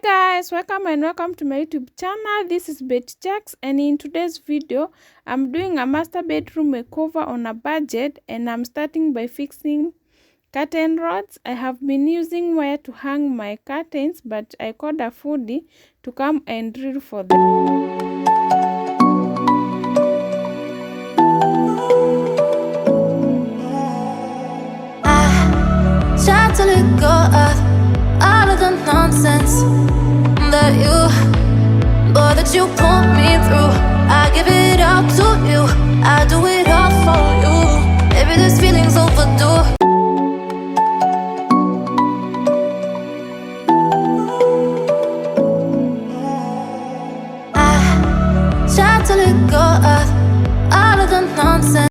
Guys, welcome to my YouTube channel. This is Chax, and in today's video I'm doing a master bedroom makeover on a budget, and I'm starting by fixing curtain rods. I have been using wire to hang my curtains, but I called a foodie to come and drill for them. Try to let go of all of the nonsense that you put me through. I give it all to you, I do it all for you. Maybe this feeling's overdue. I try to let go of all of the nonsense.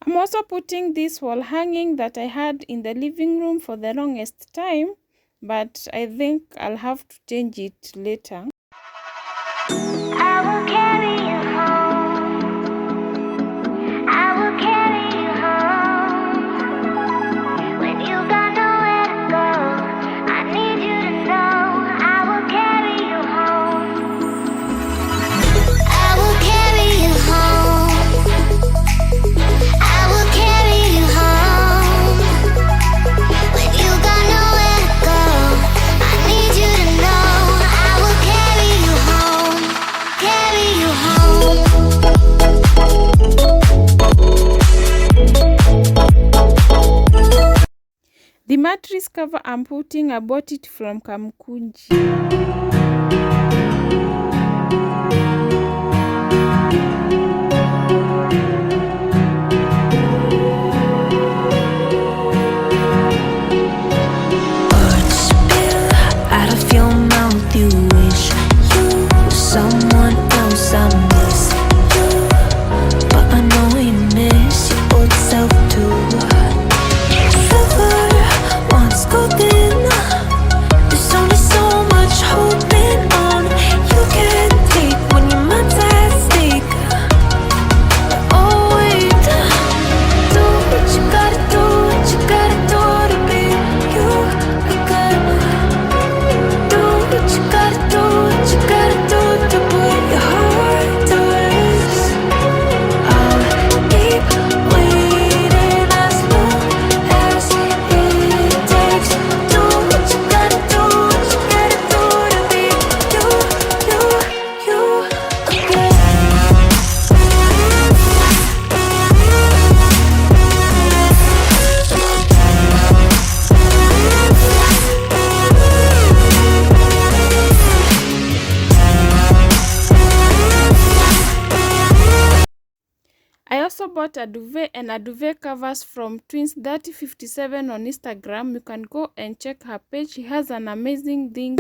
I'm also putting this wall hanging that I had in the living room for the longest time, but I think I'll have to change it later. I will carry you home. I will carry you home. When you got nowhere to go, I need you to know I will carry you home. I will carry you home. I will carry you home. When you got nowhere to go, I need you to know I will carry you home. Carry you home. The mattress cover I'm putting, I bought it from Kamkunji. Out of your mouth, you wish you were someone else. I miss you, but I know we miss your old self too. Silver once golden, there's only so much holding on. You can take when your mind's at stake. Oh wait, do what you gotta do, what you gotta do to be you again. Do what you gotta do, what you gotta do to put your heart to rest. I'll keep waiting as long as it takes. Do what you gotta do, what you gotta do to be you again. I also bought a duvet and a duvet covers from Twins3057 on Instagram. You can go and check her page. She has an amazing thing.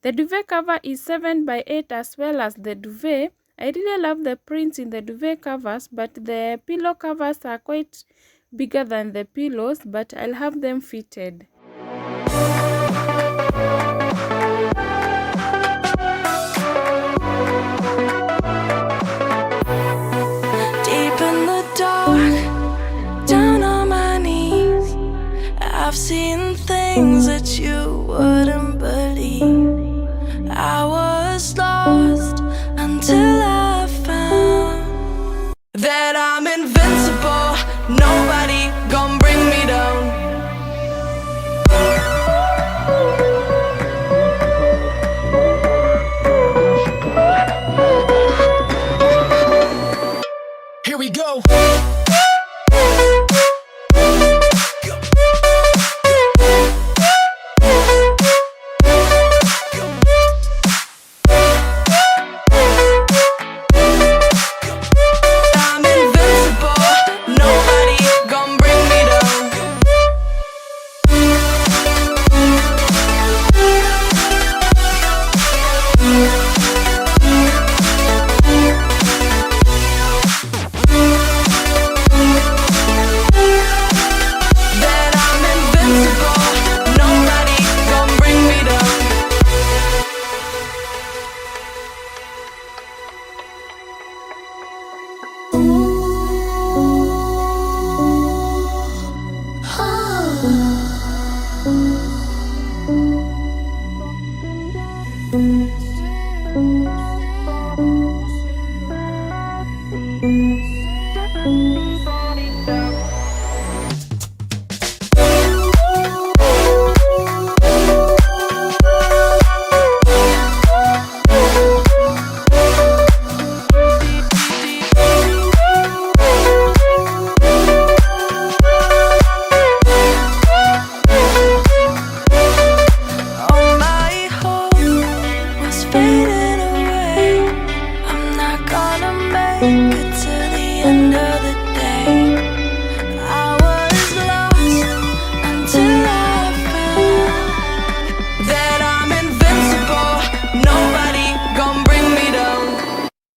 The duvet cover is 7 by 8 as well as the duvet. I really love the prints in the duvet covers, but the pillow covers are quite bigger than the pillows, but I'll have them fitted. Deep in the dark, down on my knees, I've seen things that you wouldn't believe. I was lost until I found that I'm invincible. Nobody gon' bring me down.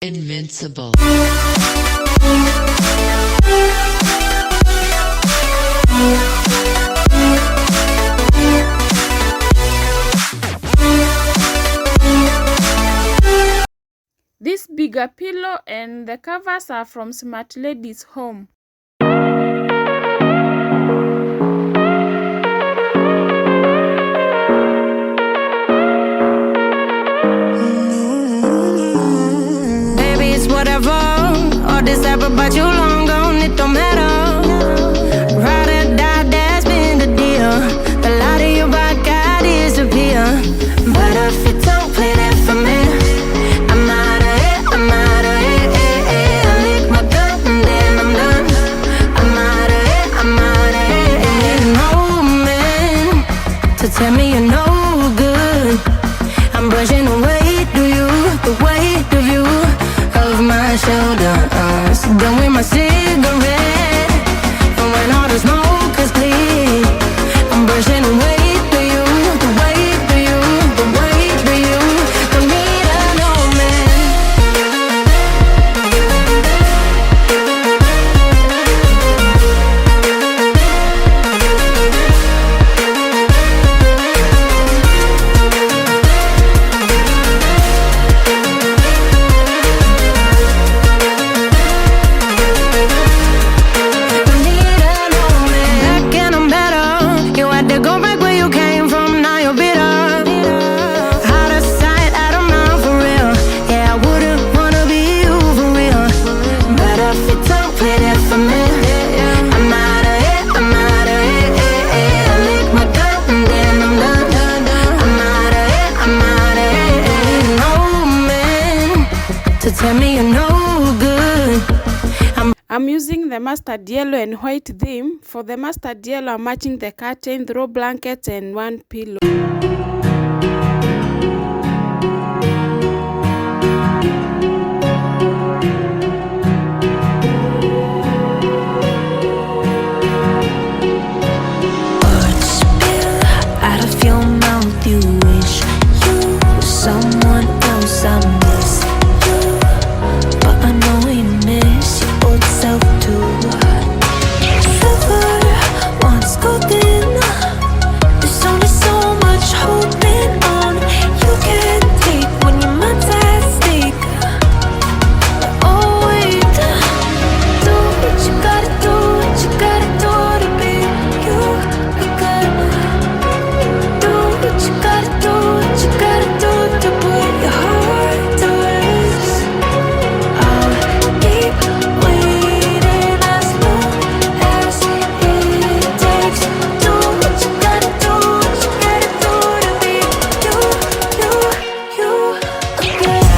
Invincible. This bigger pillow and the covers are from Smart Lady's Home. Baby, it's whatever. All this ever but you long gone, it don't matter. Ride or die, that's been the deal. The light of your back, I disappear. But if you don't play that for me, I'm out of it, I'm out of it. I lick my gun and then I'm done. I'm out of it, I'm out of it. And no man to tell me you're no good. I'm brushing away the weight of you of my shoulders. Done with my cigarette, and when all the smoke is clear, I'm brushing away the weight of you, the weight of you. Don't need a no tell me you're no good. I'm using the mustard yellow and white theme. For the mustard yellow, I'm matching the curtain, throw blankets and one pillow. Words spill out of your mouth. You wish you were someone else. I miss you, but I know you miss your old self too. Silver once golden. There's only so much holding on. You can't take when your mind's at stake. Oh wait, do what you gotta do, what you gotta do to be you again. Do what you gotta do, what you gotta do to put your heart to rest. I'll keep waiting as long as it takes. Do what you gotta do, what you gotta do to be you again.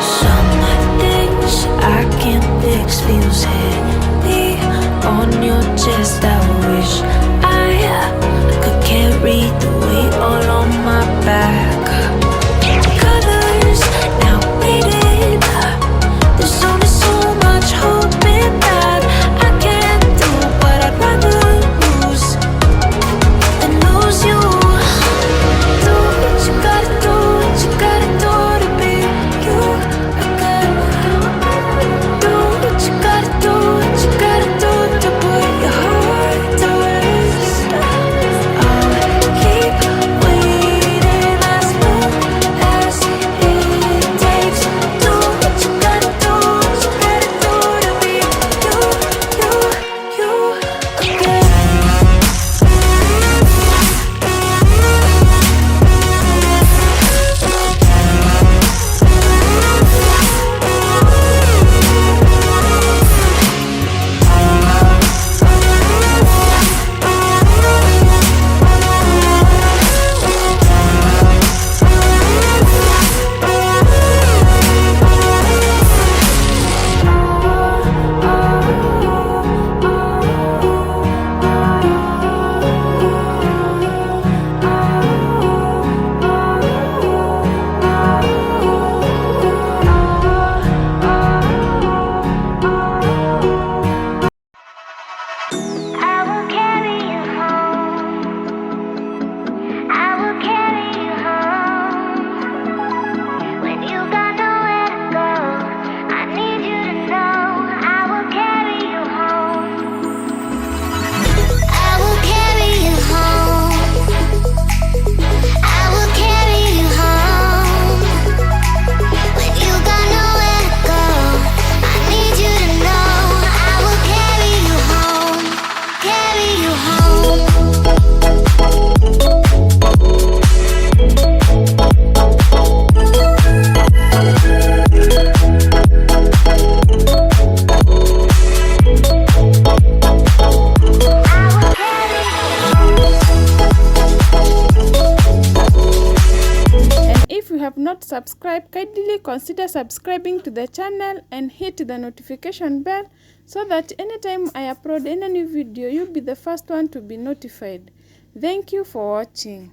Some things I can't fix feels heavy on your chest. I wish I could carry the weight all on my back. Colors now faded. There's only so much hoping that I can't do, but I'd rather lose than lose you. Do what you gotta do, what you gotta do to be you again. Do what you gotta do, what you gotta do to put your heart subscribe, kindly consider subscribing to the channel and hit the notification bell so that anytime I upload any new video, you'll be the first one to be notified. Thank you for watching.